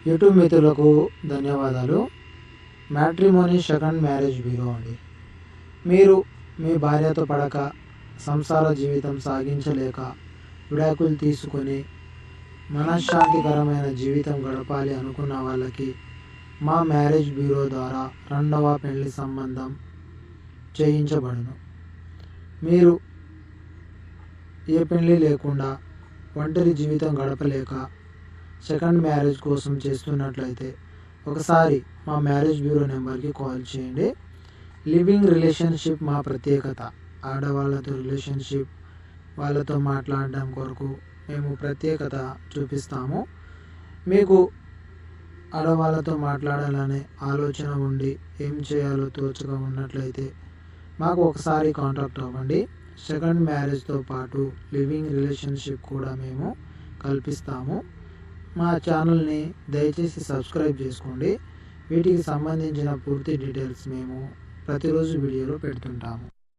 YouTube మిత్రులకు ధన్యవాదాలు. Matrimony second marriage bureau అండి. మీరు మీ భార్యతో పడక సంసార జీవితం సాగించలేక విడాకులు తీసుకొని మనశ్శాంతికరమైన జీవితం గడపాలి అనుకున్న వాళ్ళకి మా మ్యారేజ్ బ్యూరో ద్వారా రెండవ పెళ్లి సంబంధం చేయించబడును. మీరు ఏ పెళ్లి లేకుండా ఒంటరి జీవితం గడపలేక సెకండ్ మ్యారేజ్ కోసం చేస్తున్నట్లయితే ఒకసారి మా మ్యారేజ్ బ్యూరో నెంబర్కి కాల్ చేయండి. లివింగ్ రిలేషన్షిప్ మా ప్రత్యేకత. ఆడవాళ్ళతో రిలేషన్షిప్ వాళ్ళతో మాట్లాడడం కొరకు మేము ప్రత్యేకత చూపిస్తాము. మీకు ఆడవాళ్ళతో మాట్లాడాలనే ఆలోచన ఉండి ఏం చేయాలో తోచక ఉన్నట్లయితే మాకు ఒకసారి కాంటాక్ట్ అవ్వండి. సెకండ్ మ్యారేజ్తో పాటు లివింగ్ రిలేషన్షిప్ కూడా మేము కల్పిస్తాము. మా ఛానల్ని దయచేసి సబ్స్క్రైబ్ చేసుకోండి. వీటికి సంబంధించిన పూర్తి డీటెయిల్స్ మేము ప్రతిరోజు వీడియోలో పెడుతుంటాము.